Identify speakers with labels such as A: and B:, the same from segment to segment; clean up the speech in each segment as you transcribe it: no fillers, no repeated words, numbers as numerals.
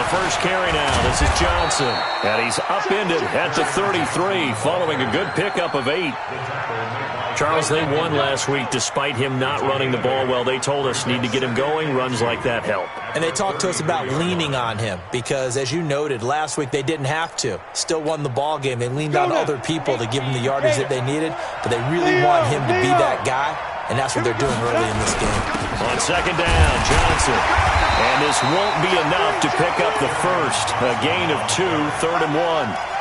A: first carry now. This is Johnson. And he's upended at the 33 following a good pickup of 8. Charles, they won last week despite him not running the ball well. They told us need to get him going. Runs like that help.
B: And they talked to us about leaning on him because, as you noted, last week they didn't have to. Still won the ball game. They leaned on other people to give them the yardage that they needed, but they really want him to be that guy, and that's what they're doing early in this game.
A: On second down, Johnson. And this won't be enough to pick up the first. A gain of 2, 3rd and 1.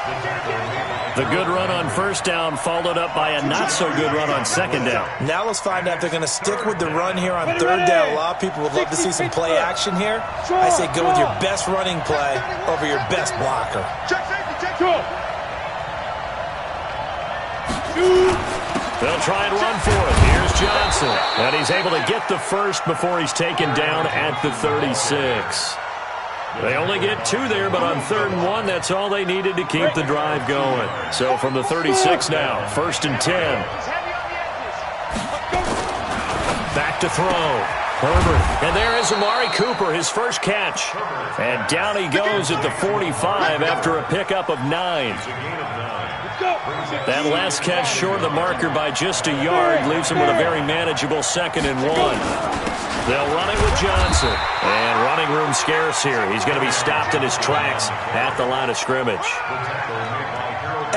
A: The good run on first down followed up by a not-so-good run on second down.
B: Now let's find out if they're going to stick with the run here on third down. A lot of people would love to see some play action here. I say go with your best running play over your best blocker.
A: They'll try and run for it. Here's Johnson. And he's able to get the first before he's taken down at the 36. They only get 2 there, but on 3rd and 1, that's all they needed to keep the drive going. So from the 36 now, 1st and 10. Back to throw. Herbert. And there is Amari Cooper, his first catch. And down he goes at the 45 after a pickup of 9. That last catch short of the marker by just a yard leaves him with a very manageable 2nd and 1. They'll run it with Johnson. And running room scarce here. He's going to be stopped in his tracks at the line of scrimmage.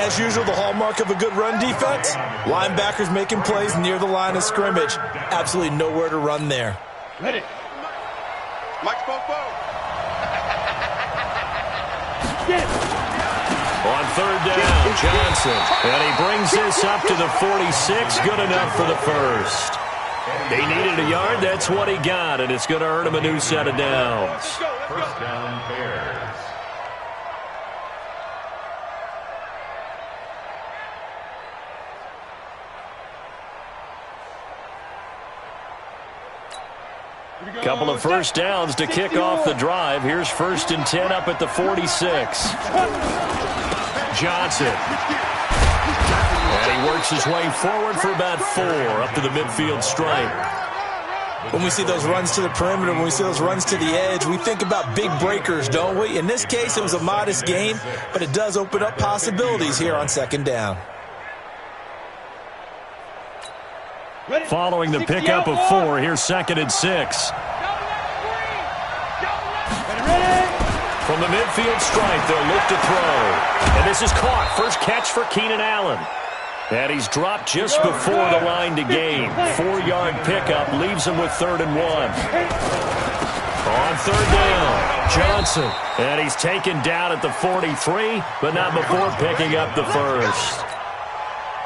B: As usual, the hallmark of a good run defense, linebackers making plays near the line of scrimmage. Absolutely nowhere to run there.
C: Ready. Mike Popo.
A: On 3rd down, Johnson. And he brings this up to the 46. Good enough for the first. They needed a yard. That's what he got, and it's going to earn him a new set of downs.
C: First down, Bears.
A: Couple of first downs to kick off the drive. Here's 1st and 10 up at the 46. Johnson. And he works his way forward for about 4 up to the midfield stripe.
B: When we see those runs to the perimeter, when we see those runs to the edge, we think about big breakers, don't we? In this case, it was a modest gain, but it does open up possibilities here on 2nd down.
A: Following the pickup of 4, here's 2nd and 6. From the midfield stripe, they'll look to throw. And this is caught. First catch for Keenan Allen. And he's dropped just before the line to gain. 4-yard pickup leaves him with 3rd and 1. On 3rd down, Johnson. And he's taken down at the 43, but not before picking up the first.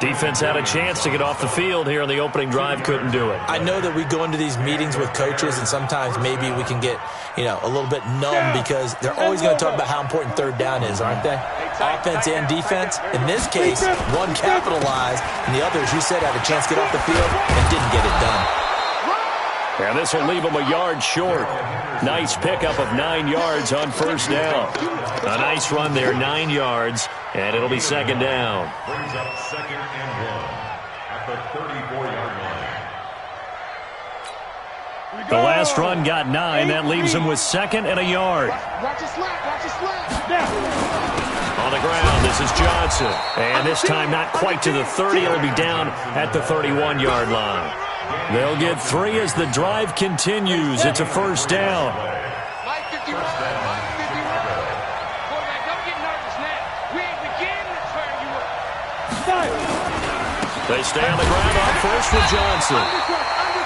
A: Defense had a chance to get off the field here in the opening drive, couldn't do it.
B: I know that we go into these meetings with coaches, and sometimes maybe we can get, a little bit numb because they're always going to talk about how important 3rd down is, aren't they? Offense and defense. In this case, one capitalized, and the other, as you said, had a chance to get off the field and didn't get it done.
A: And this will leave him a yard short. Nice pickup of 9 yards on 1st down. A nice run there, 9 yards, and it'll be 2nd down.
C: Brings up 2nd and 1 at the 34-yard line.
A: The last run got 9. That leaves him with 2nd and a yard.
C: Watch your slap, watch your slap.
A: On the ground, this is Johnson. And this time not quite to the 30. It'll be down at the 31-yard line. They'll get 3 as the drive continues. It's a 1st down.
C: Mike 51, Mike 51. Quarterback, don't get nervous now. We ain't beginning to turn you up.
A: They stay on the ground on first with Johnson.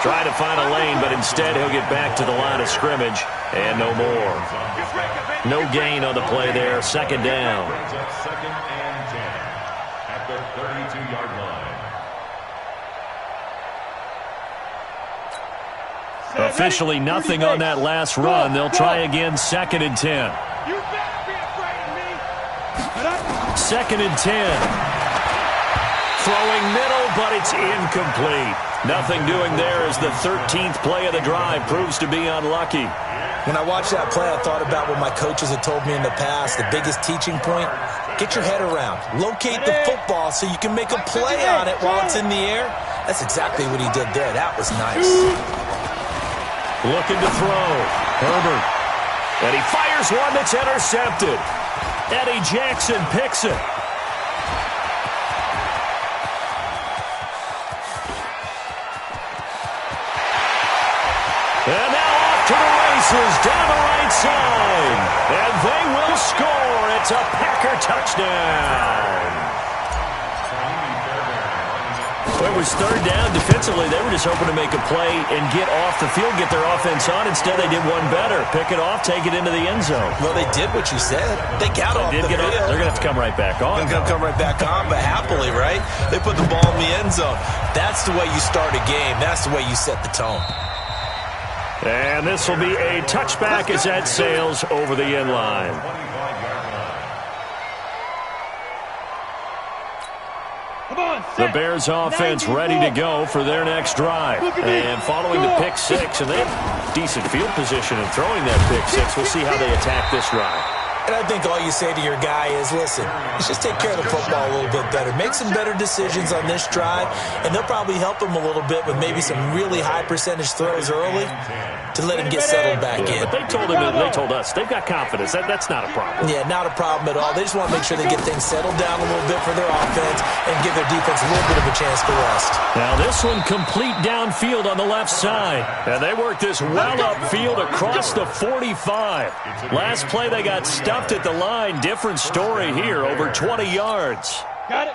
A: Trying to find a lane, but instead he'll get back to the line of scrimmage and no more. No gain on the play there. 2nd down.
C: 2nd and 10 at the 32-yard line.
A: Officially nothing on that last run. They'll try again, 2nd and 10.
C: You better be afraid of me.
A: 2nd and 10. Throwing middle, but it's incomplete. Nothing doing there as the 13th play of the drive proves to be unlucky.
B: When I watched that play, I thought about what my coaches had told me in the past. The biggest teaching point, get your head around. Locate the football so you can make a play on it while it's in the air. That's exactly what he did there. That was nice.
A: Looking to throw. Herbert. And he fires here's one that's intercepted. Eddie Jackson picks it. And now off to the races down the right side. And they will score. It's a Packer touchdown. It was third down. Defensively, they were just hoping to make a play and get off the field, get their offense on. Instead, they did one better. Pick it off, take it into the end zone.
B: Well, they did what you said. They got off the field.
A: They're going to have to come right back on.
B: They're going to come right back on, but happily, right? They put the ball in the end zone. That's the way you start a game. That's the way you set the tone.
A: And this will be a touchback as that sails over the end line. The Bears offense ready to go for their next drive. And following the pick six, and they have decent field position in throwing that pick six. We'll see how they attack this drive.
B: And I think all you say to your guy is, listen, let's just take care of the football a little bit better. Make some better decisions on this drive, and they'll probably help him a little bit with maybe some really high percentage throws early to let him get settled back in.
A: But they told us they've got confidence. That's not a problem.
B: Yeah, not a problem at all. They just want to make sure they get things settled down a little bit for their offense and give their defense a little bit of a chance to rest.
A: Now this one complete downfield on the left side. And they work this well upfield across the 45. Last play they got stuffed at the line. Different story here, over 20 yards.
C: Got it.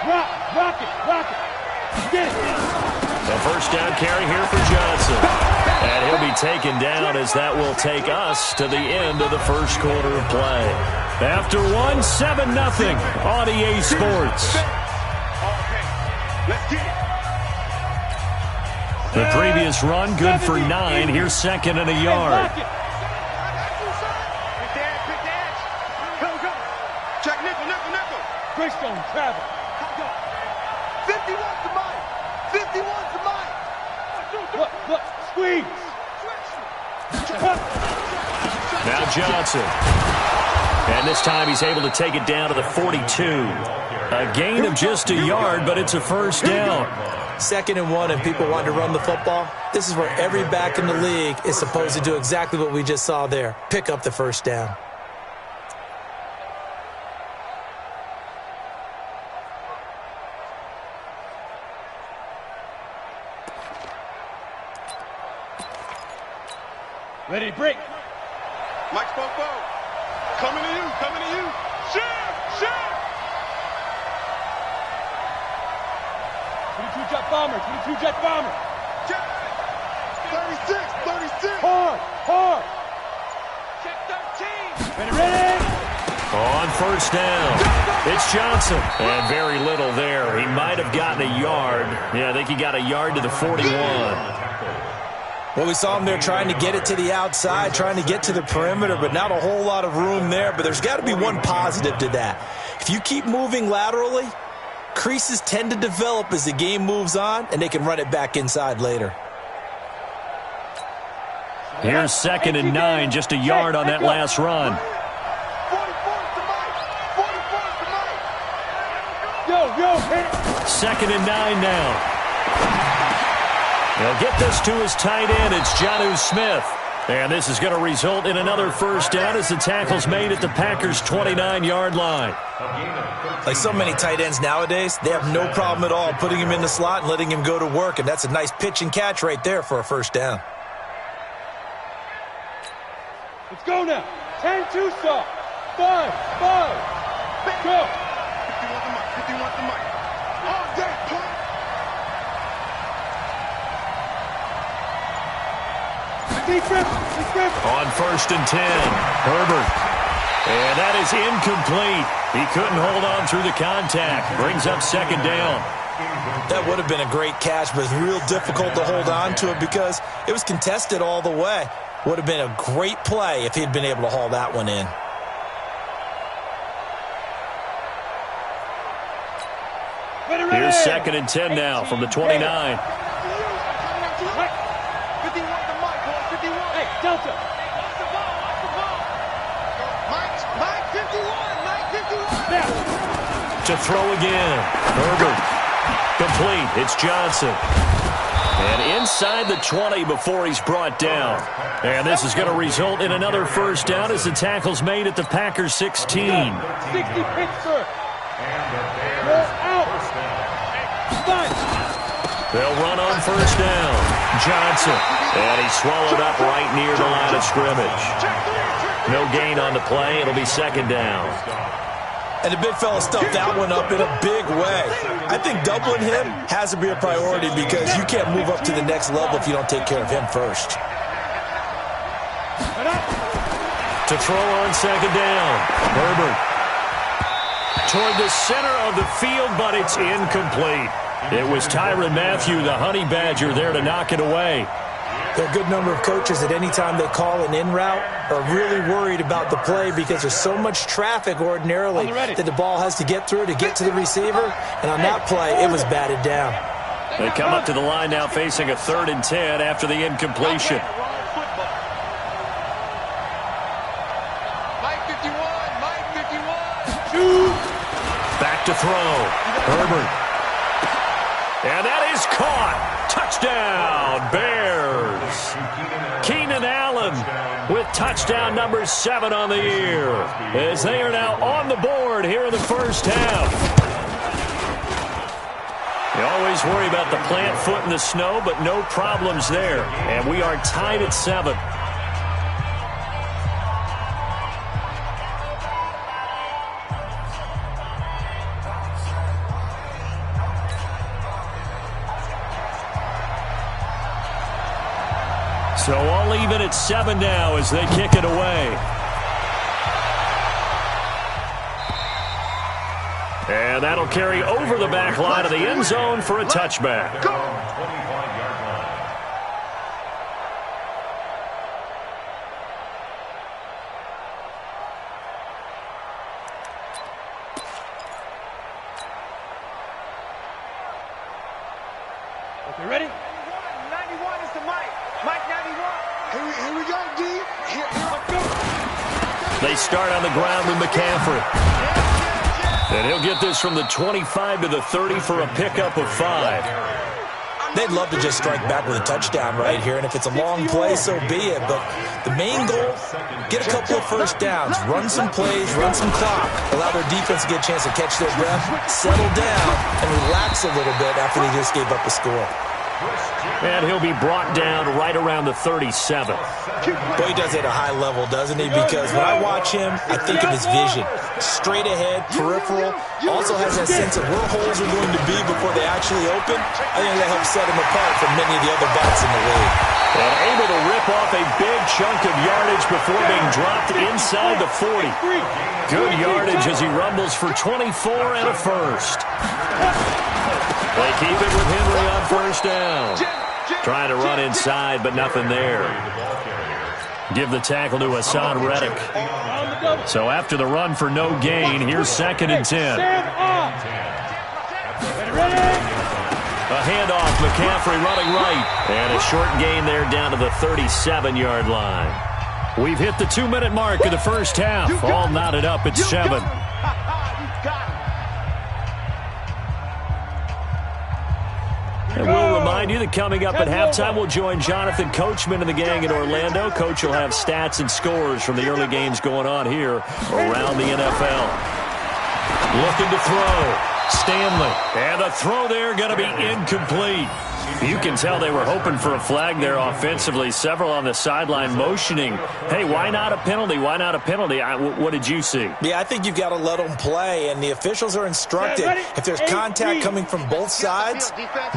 C: Rock it. Get it.
A: The first down carry here for Johnson. And he'll be taken down as that will take us to the end of the first quarter of play. After 7-0 on EA Sports.
C: Let's get it.
A: The previous run, good for 9. Here's second and a yard.
C: Big dash. Go. Check nickel. Greystone, travel. 51's the mic. 51's the mic. Look, squeeze.
A: Now Johnson. And this time he's able to take it down to the 42. A gain of just a yard, but it's a first down.
B: 2nd and 1, and people want to run the football. This is where every back in the league is supposed to do exactly what we just saw there. Pick up the first down.
C: Ready to break. Mike Spopo. Coming to you. Shoot. 22 jet bomber. 36. Hard. Check 13. Ready.
A: On first down, it's Johnson. And very little there. He might have gotten a yard. Yeah, I think he got a yard to the 41.
B: Well, we saw him there trying to get it to the outside, trying to get to the perimeter, but not a whole lot of room there. But there's got to be one positive to that. If you keep moving laterally, creases tend to develop as the game moves on, and they can run it back inside later.
A: Here's 2nd and 9, just a yard on that last run. 2nd and 9 now. They'll get this to his tight end. It's Jonnu Smith. And this is going to result in another first down as the tackle's made at the Packers' 29-yard line.
B: Like so many tight ends nowadays, they have no problem at all putting him in the slot and letting him go to work. And that's a nice pitch and catch right there for a first down.
C: Let's go now. 10-2 stop. 5. Go. 51 the mic. All day, play.
A: On 1st and 10, Herbert. And that is incomplete. He couldn't hold on through the contact. Brings up 2nd down.
B: That would have been a great catch, but it's real difficult to hold on to it because it was contested all the way. Would have been a great play if he'd been able to haul that one in.
A: Here's 2nd and 10 now from the 29.
C: Delta.
A: To throw again. Herbert. Complete. It's Johnson. And inside the 20 before he's brought down. And this is going to result in another first down as the tackle's made at the Packers 16.
C: 60 pitch, sir. Out.
A: They'll run on first down. Johnson. And he's swallowed up right near the line of scrimmage. No gain on the play. It'll be second down.
B: And the big fella stuffed that one up in a big way. I think doubling him has to be a priority because you can't move up to the next level if you don't take care of him first.
A: To throw on second down. Herbert. Toward the center of the field, but it's incomplete. It was Tyrann Mathieu, the Honey Badger, there to knock it away.
B: There are a good number of coaches at any time they call an in route are really worried about the play because there's so much traffic ordinarily that the ball has to get through to get to the receiver. And on that play, it was batted down.
A: They come up to the line now facing a 3rd and 10 after the incompletion.
C: Mike 51, Mike 51.
A: Back to throw. Herbert. And that is caught. Touchdown, Bears. Keenan Allen with touchdown number 7 on the year as they are now on the board here in the first half. You always worry about the plant foot in the snow, but no problems there. And we are tied at 7. So all even at 7 now as they kick it away. And that'll carry over the back line of the end zone for a touchback.
C: Okay, ready? 91 is the mic. Mike 91. Here we go, D. Here, let's go.
A: They start on the ground with McCaffrey. And he'll get this from the 25 to the 30 for a pickup of 5.
B: They'd love to just strike back with a touchdown right here, and if it's a long play, so be it. But the main goal, get a couple of first downs, run some plays, run some clock, allow their defense to get a chance to catch their breath, settle down, and relax a little bit after they just gave up a score.
A: And he'll be brought down right around the 37.
B: Boy, he does it at a high level, doesn't he? Because when I watch him, I think of his vision. Straight ahead, peripheral, also has that sense of where holes are going to be before they actually open. I think that helps set him apart from many of the other backs in the league.
A: And able to rip off a big chunk of yardage before being dropped inside the 40. Good yardage as he rumbles for 24 and a first. They keep it with Henry on first down. Trying to run inside, but nothing there. Give the tackle to Hassan Reddick. So after the run for no gain, here's 2nd and 10. A handoff, McCaffrey running right. And a short gain there down to the 37-yard line. We've hit the 2-minute mark of the first half. All knotted up at 7. And we'll remind you that coming up at halftime, we'll join Jonathan Coachman and the gang in Orlando. Coach will have stats and scores from the early games going on here around the NFL. Looking to throw. Stanley. And the throw there going to be incomplete. You can tell they were hoping for a flag there offensively. Several on the sideline motioning, hey, why not a penalty? Why not a penalty? What did you see?
B: Yeah, I think you've got to let them play, and the officials are instructed. If there's contact coming from both sides,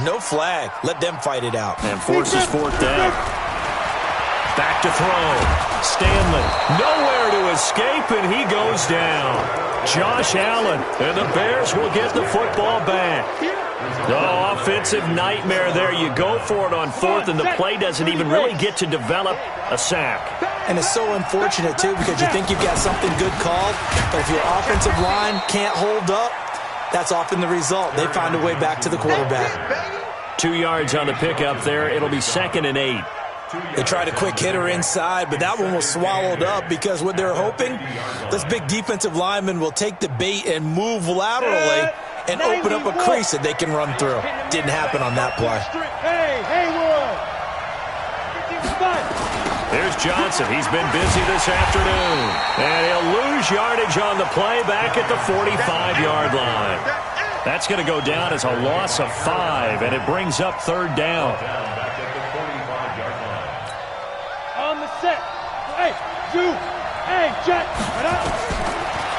B: no flag. Let them fight it out.
A: And forces 4th down. Back to throw. Stanley. Nowhere to escape, and he goes down. Josh Allen. And the Bears will get the football back. The offensive nightmare there. You go for it on 4th, and the play doesn't even really get to develop a sack.
B: And it's so unfortunate, too, because you think you've got something good called, but if your offensive line can't hold up, that's often the result. They find a way back to the quarterback.
A: 2 yards on the pickup there. It'll be 2nd and 8.
B: They tried a quick hitter inside, but that one was swallowed up because what they're hoping, this big defensive lineman will take the bait and move laterally and open up a crease that they can run through. Didn't happen on that play.
C: Hey, Haywood!
A: There's Johnson. He's been busy this afternoon. And he'll lose yardage on the play back at the 45-yard line. That's going to go down as a loss of 5, and it brings up third down.
C: On the set. Hey, shoot. Hey, jet.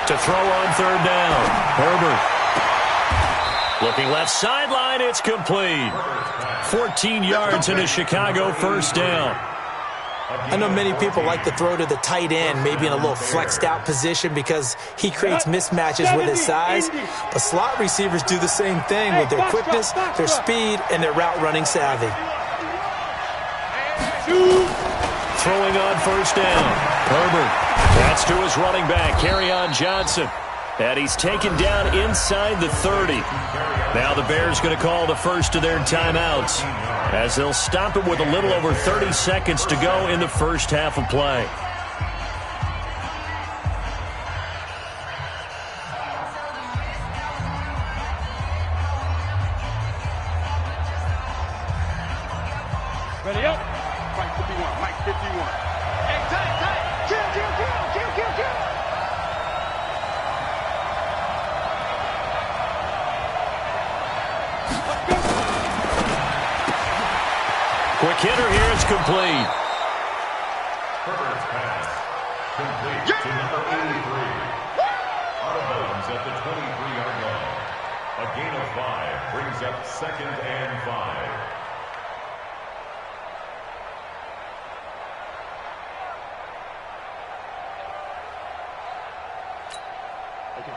A: To throw on third down. Herbert. Looking left sideline. It's complete. 14 yards and a Chicago first down.
B: I know many people like to throw to the tight end, maybe in a little flexed out position because he creates mismatches with his size. But slot receivers do the same thing with their quickness, their speed, and their route running savvy.
A: Throwing on first down. Herbert. That's to his running back, Kerryon Johnson. And he's taken down inside the 30. Now the Bears going to call the first of their timeouts as they'll stop it with a little over 30 seconds to go in the first half of play.
C: Ready up. Mike 51. Mike 51. Hey, tight. Kill.
A: Quick hitter here. It's complete.
D: Herbert's pass. Complete to number 83. Out of bounds at the 23-yard line. A gain of 5 brings up 2nd and 5.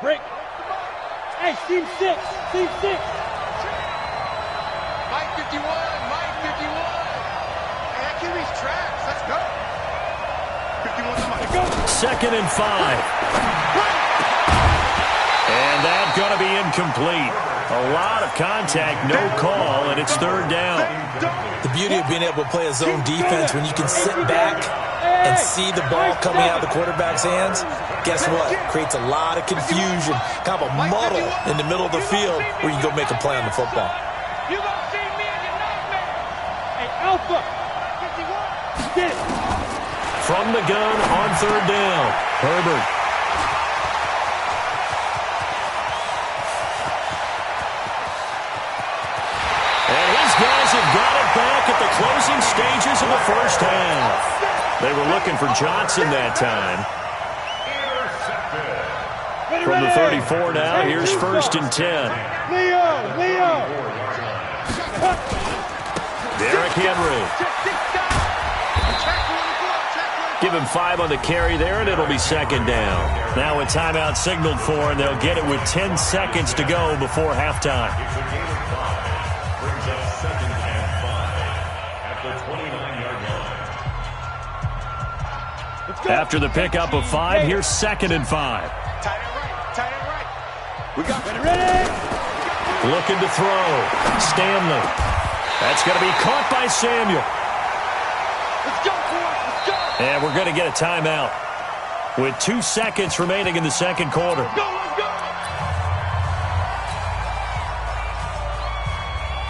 C: Break. Hey, team 6. Mike 51. Hey, that kid reads tracks. Let's go. 51, somebody go.
A: 2nd and 5. And that's going to be incomplete. A lot of contact, no call, and it's third down.
B: The beauty of being able to play a zone defense when you can sit back and see the ball coming out of the quarterback's hands, guess what? Creates a lot of confusion, kind of a muddle in the middle of the field where you can go make a play on the football.
C: You gonna see me in your nightmare. Hey, Alpha. 51. Get it.
A: From the gun on third down, Herbert. And his guys have got it back at the closing stages of the first half. They were looking for Johnson that time. From the 34 now, here's 1st and 10.
C: Leo.
A: Derrick Henry. Give him 5 on the carry there, and it'll be 2nd down. Now a timeout signaled for, and they'll get it with 10 seconds to go before halftime.
D: Brings up 2nd and 5 at the 29-yard line.
A: After the pickup of 5, here's 2nd and 5.
C: Tight end right. We got it. Ready?
A: Looking to throw. Stanley. That's going to be caught by Samuel.
C: Let's go, boys. Let's go.
A: And we're going to get a timeout with 2 seconds remaining in the second quarter.
C: Let's go.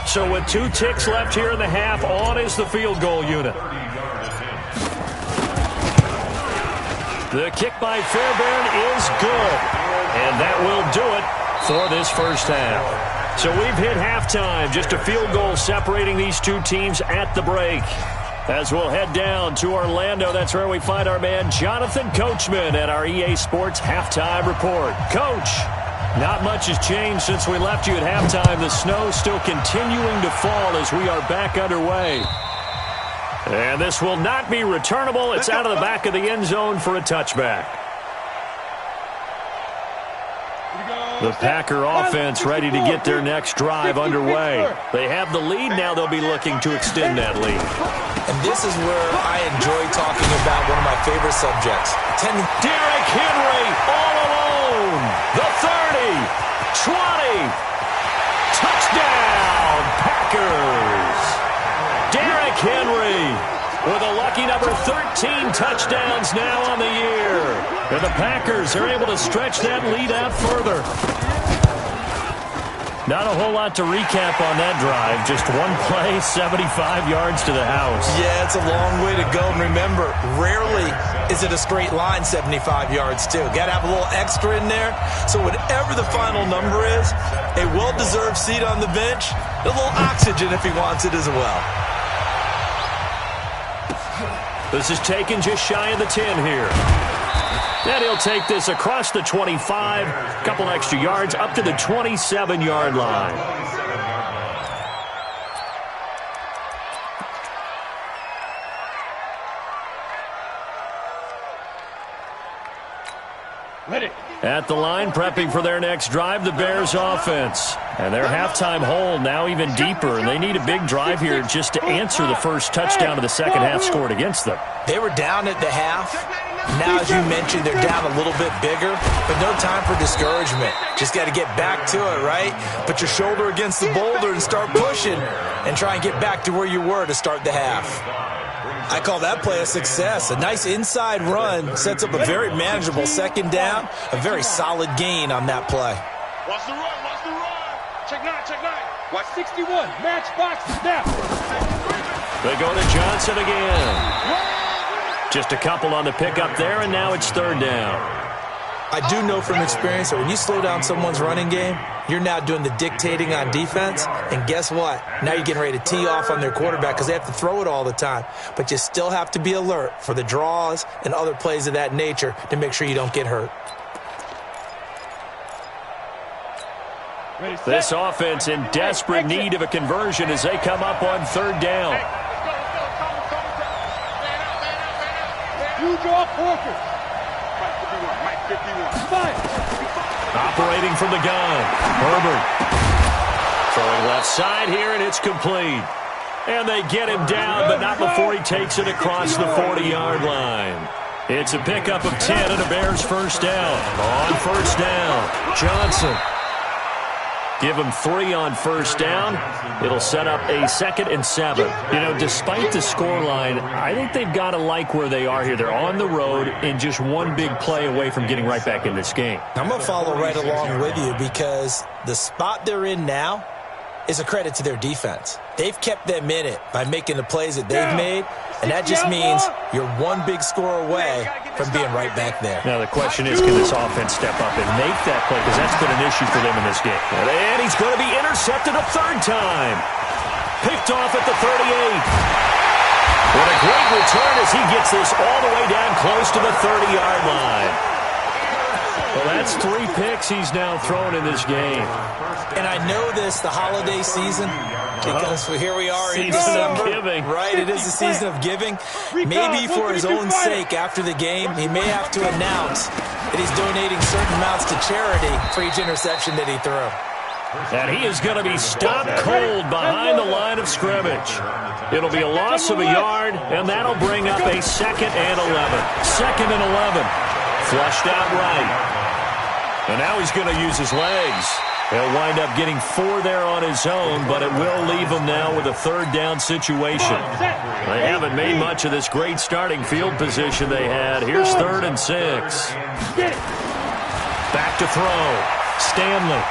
A: So with 2 ticks left here in the half, on is the field goal unit. The kick by Fairbairn is good. And that will do it for this first half. So we've hit halftime. Just a field goal separating these two teams at the break. As we'll head down to Orlando, that's where we find our man Jonathan Coachman at our EA Sports Halftime Report. Coach, not much has changed since we left you at halftime. The snow still continuing to fall as we are back underway. And this will not be returnable. It's out of the back of the end zone for a touchback. The Packer offense ready to get their next drive underway. They have the lead. Now they'll be looking to extend that lead.
B: And this is where I enjoy talking about one of my favorite subjects.
A: Derrick Henry all alone. The 30, 20. Touchdown, Packers. Derrick Henry with a lucky number 13 touchdowns now on the year. And the Packers are able to stretch that lead out further. Not a whole lot to recap on that drive. Just one play, 75 yards to the house.
B: Yeah, it's a long way to go. And remember, rarely is it a straight line 75 yards, too. Got to have a little extra in there. So whatever the final number is, a well-deserved seat on the bench, a little oxygen if he wants it as well.
A: This is taken just shy of the 10 here. And he'll take this across the 25, a couple extra yards, up to the 27-yard line.
C: Ready.
A: At the line, prepping for their next drive, the Bears offense. And their halftime hole now even deeper, and they need a big drive here just to answer the first touchdown of the second half scored against them.
B: They were down at the half. Now, as you mentioned, they're down a little bit bigger, but no time for discouragement. Just got to get back to it, right? Put your shoulder against the boulder and start pushing and try and get back to where you were to start the half. I call that play a success. A nice inside run sets up a very manageable second down, a very solid gain on that play.
C: Watch the run, watch the run. Check 9, check 9. Watch 61, match box, snap.
A: They go to Johnson again. Just a couple on the pickup there, and now it's third down.
B: I do know from experience that when you slow down someone's running game, you're now doing the dictating on defense, and guess what? Now you're getting ready to tee off on their quarterback because they have to throw it all the time. But you still have to be alert for the draws and other plays of that nature to make sure you don't get hurt.
A: This offense in desperate need of a conversion as they come up on third down.
C: Huge off Walker. Mike 51. Fine.
A: Operating from the gun. Herbert. Throwing left side here, and it's complete. And they get him down, but not before he takes it across the 40-yard line. It's a pickup of 10 and a Bears first down. On first down, Johnson. Give him 3 on first down. It'll set up a 2nd and 7. You know, despite the scoreline, I think they've got to like where they are here. They're on the road and just one big play away from getting right back in this game.
B: I'm going to follow right along with you because the spot they're in now is a credit to their defense. They've kept them in it by making the plays that they've made, and that just means you're one big score away from being right back there.
A: Now the question is, can this offense step up and make that play? Because that's been an issue for them in this game. And he's going to be intercepted a third time. Picked off at the 38. What a great return as he gets this all the way down close to the 30-yard line. Well, that's 3 picks he's now thrown in this game.
B: And I know this, the holiday season, because here we are in
A: Season
B: December.
A: of giving.
B: Right, it is a season of giving. Maybe for his own sake after the game, he may have to announce that he's donating certain amounts to charity for each interception that he threw.
A: And he is going to be stopped cold behind the line of scrimmage. It'll be a loss of a yard, and that'll bring up a 2nd and 11. 2nd and 11. Flushed out right. And now he's going to use his legs. He'll wind up getting 4 there on his own, but it will leave him now with a third down situation. They haven't made much of this great starting field position they had. Here's 3rd and 6. Back to throw. Stanley.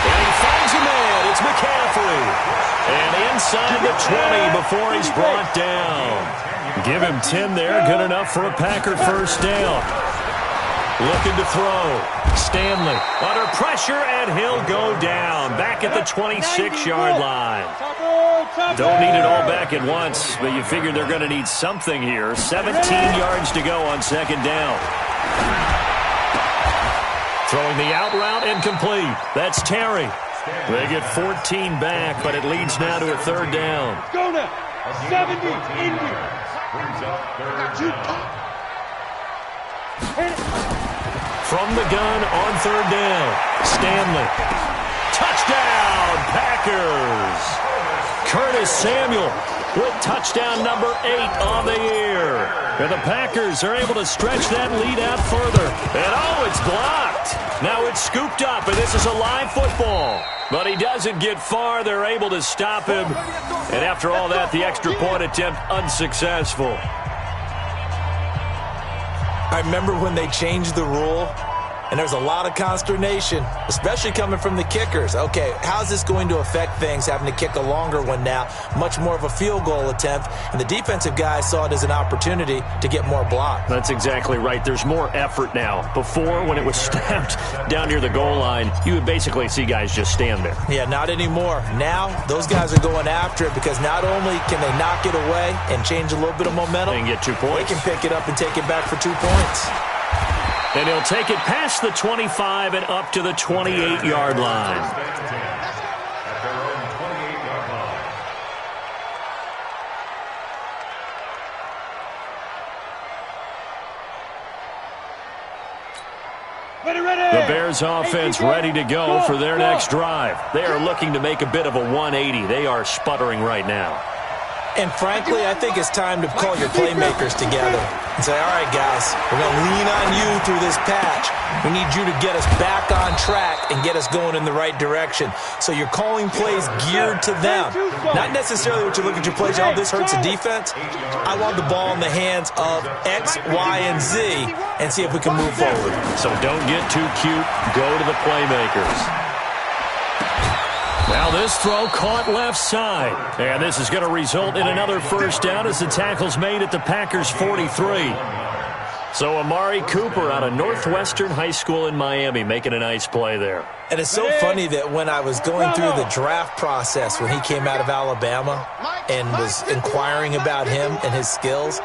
A: And he finds a man. It's McCaffrey. And inside the 20 before he's brought down. Give him 10 there. Good enough for a Packer first down. Looking to throw. Stanley under pressure, and he'll go down. Back at the 26-yard line. Don't need it all back at once, but you figure they're going to need something here. 17 yards to go on 2nd down. Throwing the out route, incomplete. That's Terry. They get 14 back, but it leads now to a 3rd down.
C: Go now. 70 Indy.
A: From the gun on 3rd down, Stanley. Touchdown, Packers. Curtis Samuel with touchdown number 8 on the year. And the Packers are able to stretch that lead out further. And oh, it's blocked. Now it's scooped up, and this is a live football. But he doesn't get far. They're able to stop him. And after all that, the extra point attempt unsuccessful.
B: I remember when they changed the rule And there's a lot of consternation, especially coming from the kickers. Okay, how's this going to affect things, having to kick a longer one now, much more of a field goal attempt, and the defensive guys saw it as an opportunity to get more blocks.
A: That's exactly right. There's more effort now. Before, when it was snapped down near the goal line, you would basically see guys just stand there.
B: Yeah, not anymore. Now, those guys are going after it because not only can they knock it away and change a little bit of momentum,
A: and get 2 points.
B: They can pick it up and take it back for 2 points.
A: And he'll take it past the 25 and up to the 28-yard line. The Bears offense ready to go for their next drive. They are looking to make a bit of a 180. They are sputtering right now.
B: And frankly, I think it's time to call your playmakers together and say, all right, guys, we're going to lean on you through this patch. We need you to get us back on track and get us going in the right direction. So you're calling plays geared to them. Not necessarily what you look at your plays, oh, this hurts the defense. I want the ball in the hands of X, Y, and Z and see if we can move forward.
A: So don't get too cute. Go to the playmakers. Now this throw caught left side. And this is going to result in another first down as the tackle's made at the Packers' 43. So Amari Cooper out of Northwestern High School in Miami making a nice play there.
B: And it's so funny that when I was going through the draft process when he came out of Alabama and was inquiring about him and his skills,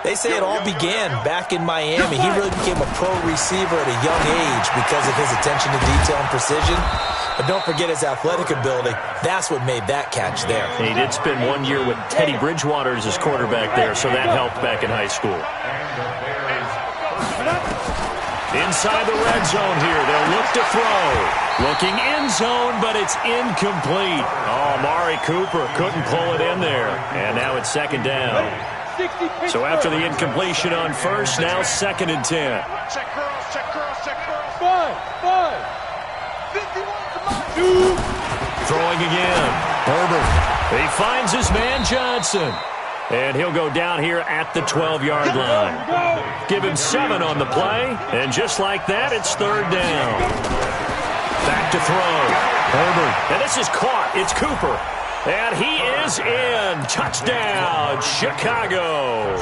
B: they say it all began back in Miami. He really became a pro receiver at a young age because of his attention to detail and precision. But don't forget his athletic ability. That's what made that catch there.
A: He did spend 1 year with Teddy Bridgewater as his quarterback there, so that helped back in high school. Inside the red zone here, they'll look to throw. Looking end zone, but it's incomplete. Oh, Amari Cooper couldn't pull it in there. And now it's second down. So after the incompletion on first, now 2nd and 10.
C: Check girls, check girls, check girls. 5. 51.
A: Throwing again. Herbert. He finds his man Johnson. And he'll go down here at the 12-yard line. Give him 7 on the play. And just like that, it's 3rd down. Back to throw. Herbert. And this is caught. It's Cooper. And he is in. Touchdown, Chicago.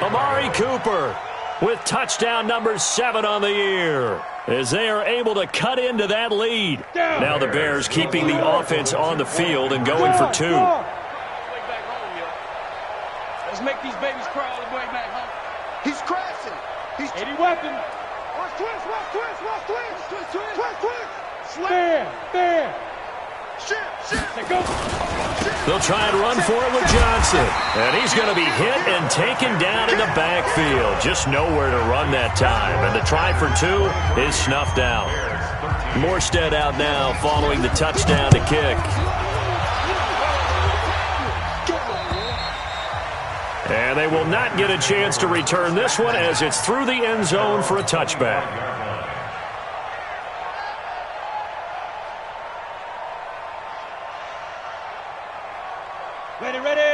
A: Amari Cooper with touchdown number 7 on the year, as they are able to cut into that lead. Now the Bears keeping the offense on the field and going for 2.
C: Let's make these babies cry all the way back home. He's crashing. He's 80 weapon. Watch twist, watch twist, watch twist. Twist, twist, twist, twist. There.
A: They'll try and run for it with Johnson. And he's going to be hit and taken down in the backfield. Just nowhere to run that time. And the try for 2 is snuffed out. Morstead out now following the touchdown to kick. And they will not get a chance to return this one as it's through the end zone for a touchback.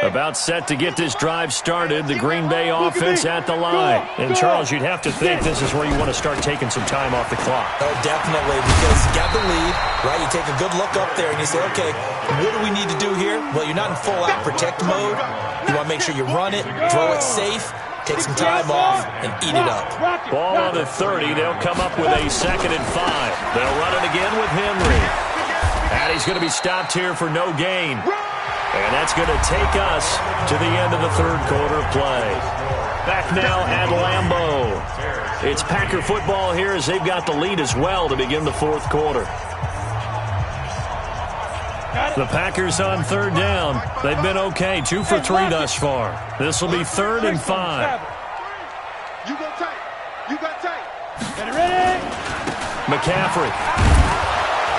A: About set to get this drive started, the Green Bay offense at the line. And, Charles, you'd have to think this is where you want to start taking some time off the clock.
B: Oh, definitely, because you got the lead, right? You take a good look up there and you say, okay, what do we need to do here? Well, you're not in full-out protect mode. You want to make sure you run it, throw it safe, take some time off, and eat it up.
A: Ball on the 30. They'll come up with a 2nd and 5. They'll run it again with Henry. And he's going to be stopped here for no gain. And that's going to take us to the end of the 3rd quarter of play. Back now at Lambeau. It's Packer football here as they've got the lead as well to begin the 4th quarter. The Packers on 3rd down. They've been okay, 2 for 3 thus far. This will be 3rd and 5.
C: You go tight. You got tight. Get it ready.
A: McCaffrey.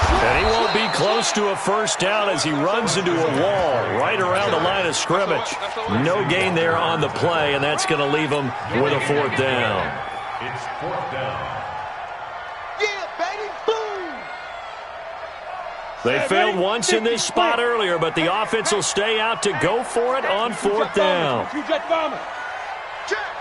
A: And he won't be close to a first down as he runs into a wall right around the line of scrimmage. No gain there on the play, and that's going to leave him with a 4th down.
D: It's 4th down.
C: Yeah, baby, boom!
A: They failed once in this spot earlier, but the offense will stay out to go for it on 4th down.
C: Check.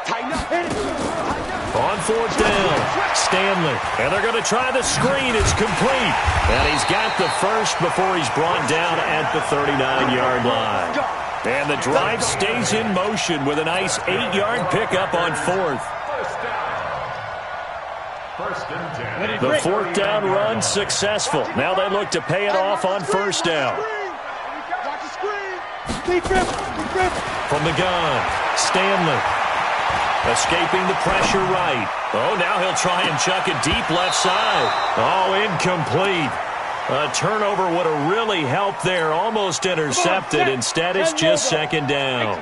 C: Tighten up.
A: On fourth down, Stanley. And they're going to try the screen. It's complete. And he's got the first before he's brought down at the 39-yard line. And the drive stays in motion with a nice 8-yard pickup on fourth. The fourth down run successful. Now they look to pay it off on first down. From the gun, Stanley. Escaping the pressure right. Oh, now he'll try and chuck it deep left side. Oh, incomplete. A turnover would have really helped there. Almost intercepted. Instead, it's just second down.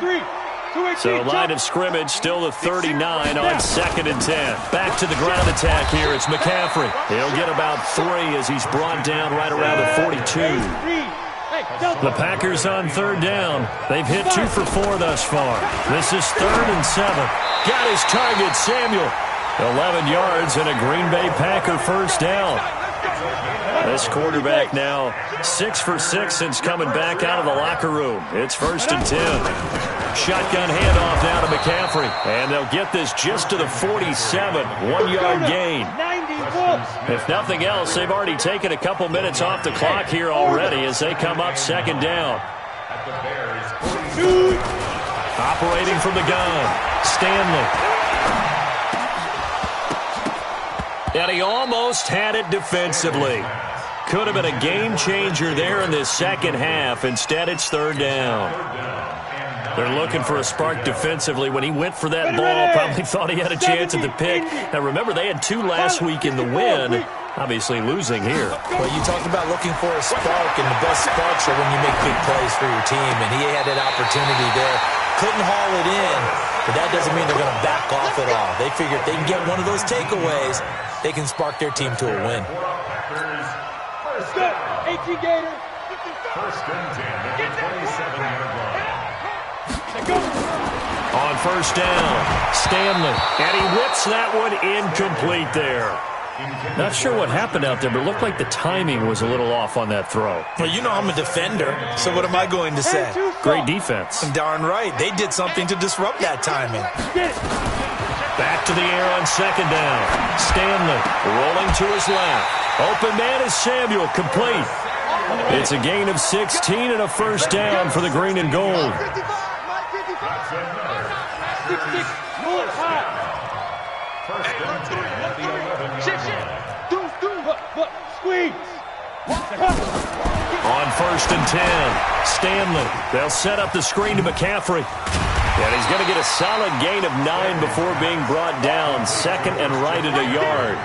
A: So line of scrimmage still the 39 on second and 10. Back to the ground attack here. It's McCaffrey. He'll get about 3 as he's brought down right around the 42. The Packers on third down. They've hit 2 for 4 thus far. This is 3rd and 7. Got his target, Samuel. 11 yards and a Green Bay Packer first down. This quarterback now 6 for 6 since coming back out of the locker room. It's 1st and 10. Shotgun handoff now to McCaffrey. And they'll get this just to the 47. 1-yard gain. If nothing else, they've already taken a couple minutes off the clock here already as they come up second down. Operating from the gun, Stanley. And he almost had it defensively. Could have been a game changer there in this second half. Instead, it's third down. They're looking for a spark defensively. When he went for that ball, probably thought he had a chance at the pick. Now, remember, they had 2 last week in the win. Obviously losing here.
B: Well, you talked about looking for a spark, and the best sparks are when you make big plays for your team, and he had that opportunity there. Couldn't haul it in, but that doesn't mean they're going to back off at all. They figure if they can get one of those takeaways, they can spark their team to a win.
C: 18 Gator.
D: 1st and 10 at the 27-yard line.
A: On first down, Stanley. And he whips that one incomplete there. Not sure what happened out there, but it looked like the timing was a little off on that throw.
B: Well, you know I'm a defender, so what am I going to say?
A: Great defense.
B: Darn right. They did something to disrupt that timing.
A: Back to the air on second down. Stanley rolling to his left. Open man is Samuel, complete. It's a gain of 16 and a first down for the green and gold. On 1st and 10, Stanley. They'll set up the screen to McCaffrey. And he's going to get a solid gain of 9 before being brought down. 2nd and right at a yard.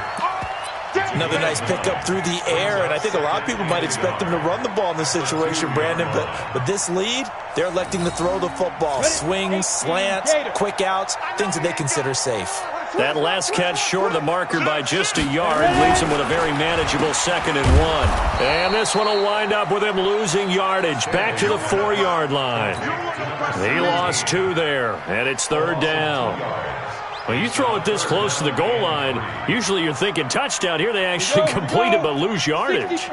B: Another nice pickup through the air, and I think a lot of people might expect them to run the ball in this situation, Brandon, but with this lead, they're electing to throw the football. Swings, slants, quick outs, things that they consider safe.
A: That last catch short of the marker by just a yard leaves him with a very manageable 2nd and 1. And this one will wind up with him losing yardage back to the 4-yard line. He lost 2 there, and it's third down. Well, you throw it this close to the goal line, usually you're thinking touchdown. Here they actually complete it but lose yardage.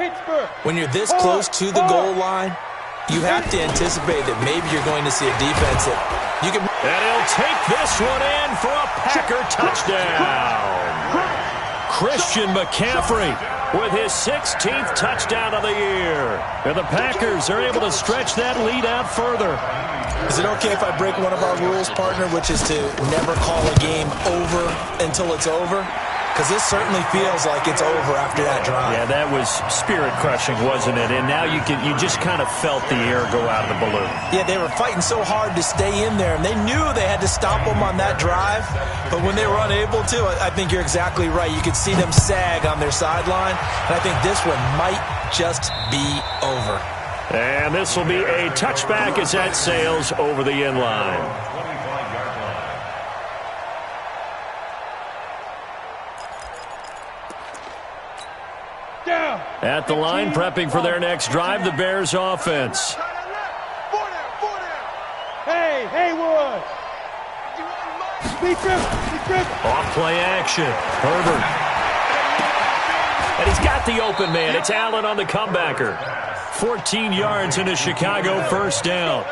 B: When you're this close to the goal line, you have to anticipate that maybe you're going to see a defense that you can...
A: And he'll take this one in for a Packer touchdown. Christian McCaffrey with his 16th touchdown of the year. And the Packers are able to stretch that lead out further.
B: Is it okay if I break one of our rules, partner, which is to never call a game over until it's over? Because this certainly feels like it's over after that drive.
A: Yeah, that was spirit-crushing, wasn't it? And now you just kind of felt the air go out of the balloon.
B: Yeah, they were fighting so hard to stay in there, and they knew they had to stop them on that drive. But when they were unable to, I think you're exactly right. You could see them sag on their sideline, and I think this one might just be over.
A: And this will be a touchback as that sails over the end line. At the line, prepping for their next drive, the Bears offense.
C: Hey, Haywood!
A: Off play action. Herbert. And he's got the open man. It's Allen on the comebacker. 14 yards into Chicago, first down.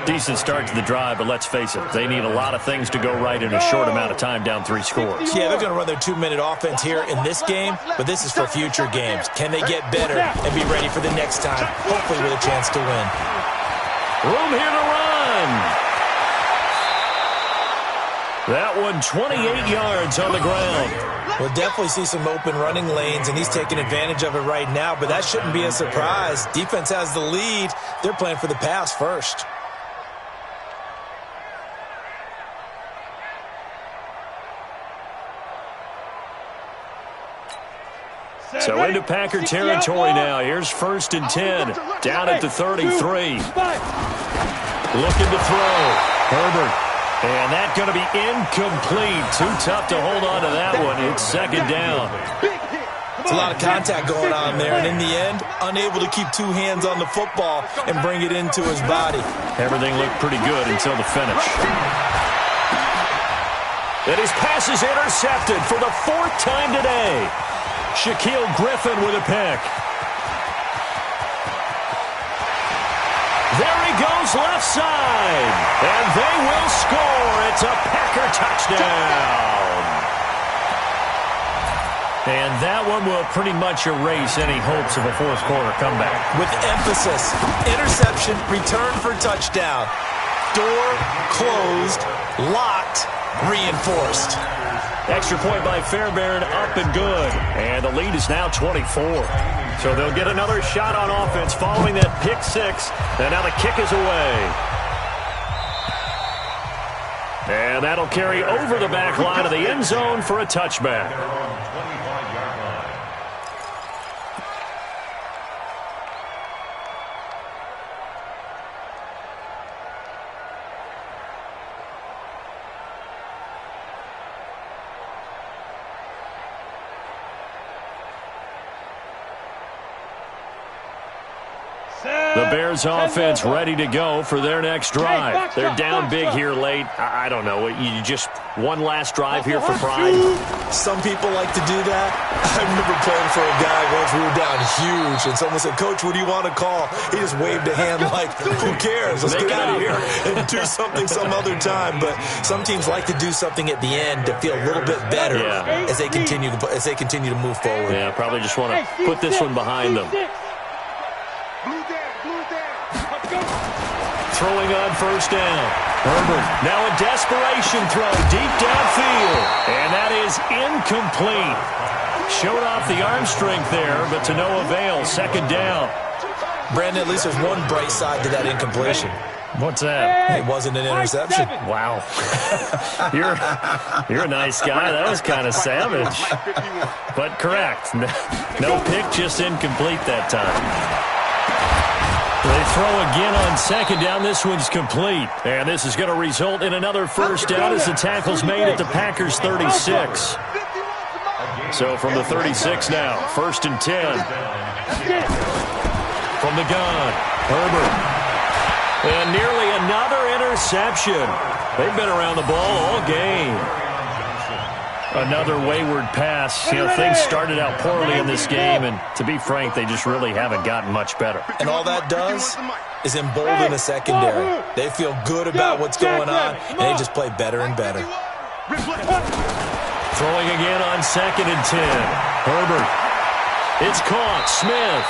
A: Decent start to the drive, but let's face it, they need a lot of things to go right in a short amount of time down 3 scores.
B: Yeah, they're going to run their 2-minute offense here in this game, but this is for future games. Can they get better and be ready for the next time, hopefully with a chance to win?
A: Room here to run. That one 28 yards on the ground.
B: We'll definitely see some open running lanes, and he's taking advantage of it right now, but that shouldn't be a surprise. Defense has the lead. They're playing for the pass first.
A: So into Packer territory now. Here's 1st and 10. Down at the 33. Looking to throw. Herbert. And that's going to be incomplete. Too tough to hold on to that one. It's 2nd down.
B: It's a lot of contact going on there, and in the end, unable to keep 2 hands on the football and bring it into his body.
A: Everything looked pretty good until the finish. And his pass is intercepted for the 4th time today. Shaquille Griffin with a pick. There he goes left side. And they will score. It's a Packer touchdown. And that one will pretty much erase any hopes of a 4th quarter comeback.
B: With emphasis, interception, return for touchdown. Door closed, locked, reinforced.
A: Extra point by Fairbairn, up and good. And the lead is now 24. So they'll get another shot on offense following that pick 6. And now the kick is away. And that'll carry over the back line of the end zone for a touchback. The Bears offense ready to go for their next drive. They're down big here late. I don't know. You just one last drive here for pride?
B: Some people like to do that. I remember playing for a guy once. We were down huge, and someone said, "Coach, what do you want to call?" He just waved a hand like, "Who cares? Let's get out of here and do something some other time." But some teams like to do something at the end to feel a little bit better as they continue to move forward.
A: Yeah, probably just want to put this one behind them. Throwing on 1st down. Herbert now a desperation throw deep downfield. And that is incomplete. Showed off the arm strength there, but to no avail. 2nd down.
B: Brandon, at least there's one bright side to that incompletion.
A: What's that?
B: It wasn't an interception.
A: Wow. You're a nice guy. That was kind of savage. But correct. No pick, just incomplete that time. They throw again on 2nd down. This one's complete. And this is going to result in another 1st down as the tackle's made at the Packers' 36. So from the 36 now, 1st and 10. From the gun, Herbert. And nearly another interception. They've been around the ball all game. Another wayward pass. You know, things started out poorly in this game, and to be frank, they just really haven't gotten much better.
B: And all that does is embolden a secondary. They feel good about what's going on, and they just play better and better.
A: Throwing again on 2nd and 10. Herbert. It's caught. Smith.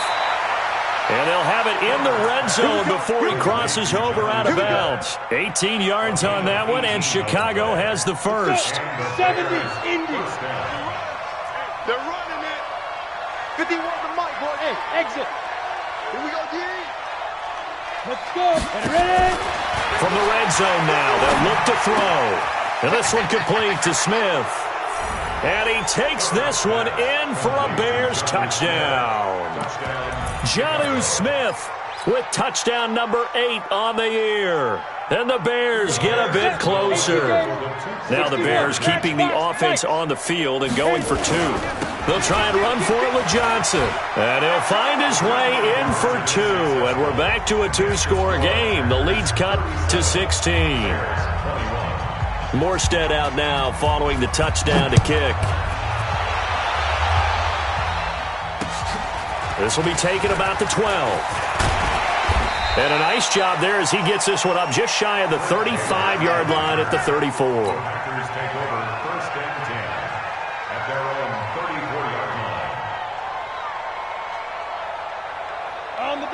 A: And they'll have it in the red zone before he crosses over out of bounds. 18 yards on that one, and Chicago has the first.
C: 70s, Indies. They're running it. 51 to Mike, boy. Hey, exit. Here we go, D. Let's go. Get ready.
A: From the red zone now, they'll look to throw. And this one complete to Smith. And he takes this one in for a Bears touchdown. Jonnu Smith with touchdown number 8 on the year. And the Bears get a bit closer. Now the Bears keeping the offense on the field and going for 2. They'll try and run for it with Johnson. And he'll find his way in for 2. And we're back to a 2-score game. The lead's cut to 16. Morstead out now following the touchdown to kick. This will be taken about the 12. And a nice job there as he gets this one up just shy of the 35-yard line at the 34.
D: Packers take over 1st and 10 at their own 34-yard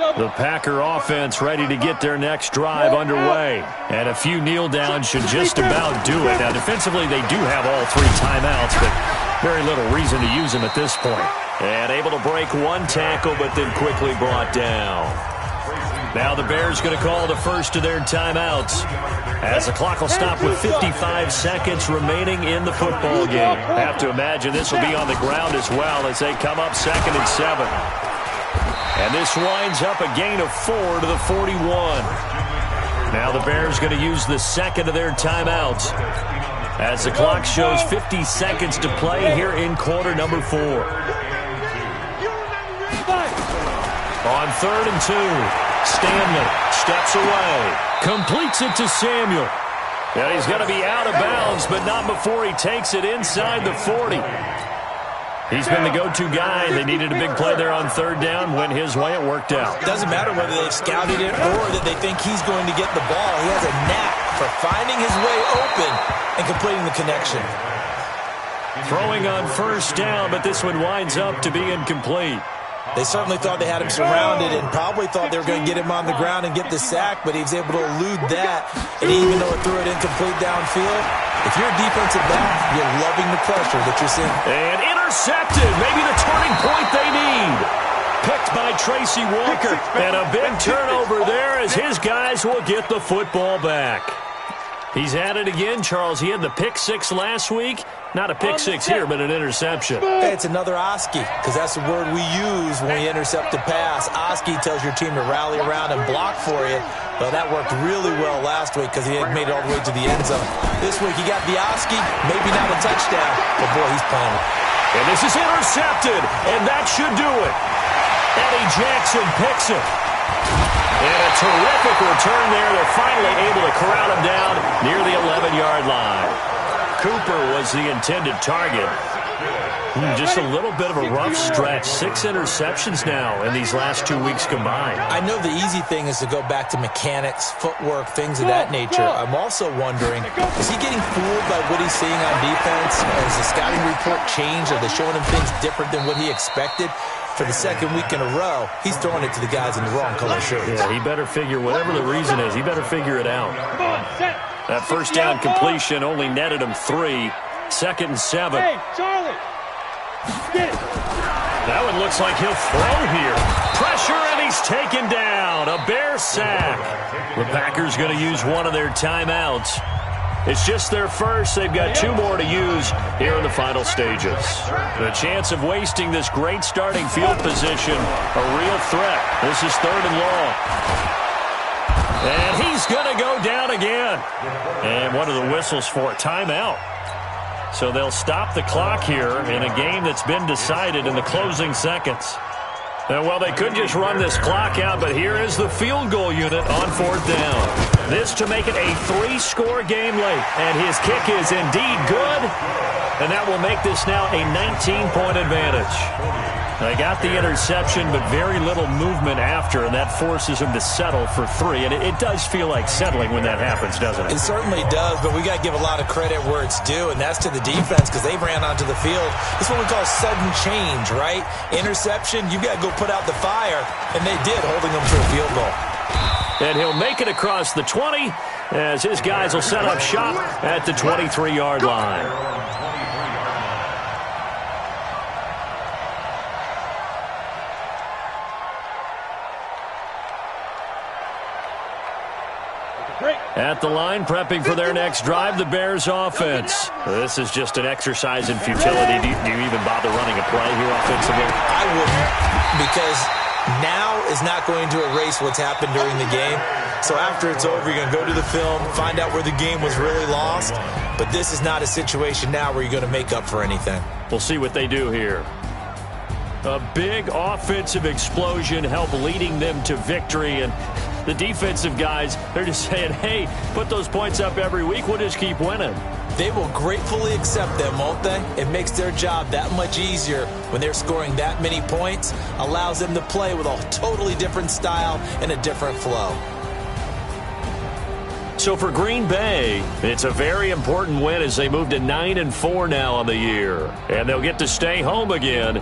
D: line.
A: The Packer offense ready to get their next drive underway. And a few kneel downs should just about do it. Now, defensively, they do have all 3 timeouts, but very little reason to use them at this point. And able to break one tackle, but then quickly brought down. Now the Bears going to call the first of their timeouts as the clock will stop with 55 seconds remaining in the football game. Have to imagine this will be on the ground as well as they come up 2nd and 7. And this winds up a gain of 4 to the 41. Now the Bears going to use the second of their timeouts as the clock shows 50 seconds to play here in quarter number 4. On 3rd and 2, Stanley steps away, completes it to Samuel. And he's going to be out of bounds, but not before he takes it inside the 40. He's been the go-to guy. They needed a big play there on 3rd down. Went his way. It worked out.
B: It doesn't matter whether they've scouted it or that they think he's going to get the ball. He has a knack for finding his way open and completing the connection.
A: Throwing on 1st down, but this one winds up to be incomplete.
B: They certainly thought they had him surrounded and probably thought they were going to get him on the ground and get the sack, but he was able to elude that. And even though it threw it incomplete downfield, if you're a defensive back, you're loving the pressure that you're seeing. And
A: intercepted. Maybe the turning point they need. Picked by Tracy Walker. And a big turnover there as his guys will get the football back. He's at it again, Charles. He had the pick 6 last week. Not a pick 6 here, but an interception.
B: It's another Oski, because that's the word we use when we intercept a pass. Oski tells your team to rally around and block for you. Well, that worked really well last week because he made it all the way to the end zone. This week he got the Oski, maybe not a touchdown, but boy, he's playing it.
A: And this is intercepted, and that should do it. Eddie Jackson picks it. And a terrific return there. They're finally able to corral him down near the 11-yard line. Cooper was the intended target. Just a little bit of a rough stretch. 6 interceptions now in these last 2 weeks combined.
B: I know the easy thing is to go back to mechanics, footwork, things of that nature. I'm also wondering, is he getting fooled by what he's seeing on defense? Has the scouting report changed? Are they showing him things different than what he expected? For the 2nd week in a row, he's throwing it to the guys in the wrong color shirts.
A: Yeah, he better figure, whatever the reason is, he better figure it out. That 1st down completion only netted him 3. 2nd and 7.
C: Hey, Charlie. Get it.
A: That one looks like he'll throw here. Pressure, and he's taken down. A Bear sack. The Packers going to use one of their timeouts. It's just their first. They've got 2 more to use here in the final stages. The chance of wasting this great starting field position, a real threat. This is 3rd and long. And he's going to go down again. And what are the whistles for? Timeout. So they'll stop the clock here in a game that's been decided in the closing seconds. And, well, they could just run this clock out, but here is the field goal unit on 4th down. This to make it a 3-score game late. And his kick is indeed good. And that will make this now a 19-point advantage. They got the interception, but very little movement after, and that forces him to settle for 3. And it does feel like settling when that happens, doesn't it?
B: It certainly does, but we got to give a lot of credit where it's due, and that's to the defense because they ran onto the field. It's what we call sudden change, right? Interception, you got to go put out the fire, and they did, holding them to a field goal.
A: And he'll make it across the 20 as his guys will set up shop at the 23-yard line. At the line, prepping for their next drive, the Bears offense. This is just an exercise in futility. Do you even bother running a play here offensively?
B: I wouldn't, because now is not going to erase what's happened during the game. So after it's over, you're going to go to the film, find out where the game was really lost. But this is not a situation now where you're going to make up for anything.
A: We'll see what they do here. A big offensive explosion helped leading them to victory, and the defensive guys, they're just saying, hey, put those points up every week, we'll just keep winning.
B: They will gratefully accept them, won't they? It makes their job that much easier when they're scoring that many points, allows them to play with a totally different style and a different flow.
A: So for Green Bay, it's a very important win as they move to 9-4 now on the year. And they'll get to stay home again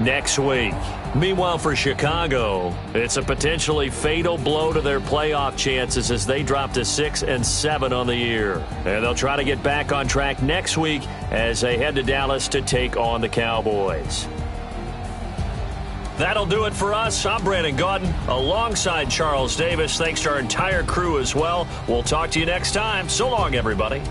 A: next week. Meanwhile, for Chicago, it's a potentially fatal blow to their playoff chances as they drop to 6-7 on the year. And they'll try to get back on track next week as they head to Dallas to take on the Cowboys. That'll do it for us. I'm Brandon Gaudin alongside Charles Davis. Thanks to our entire crew as well. We'll talk to you next time. So long, everybody.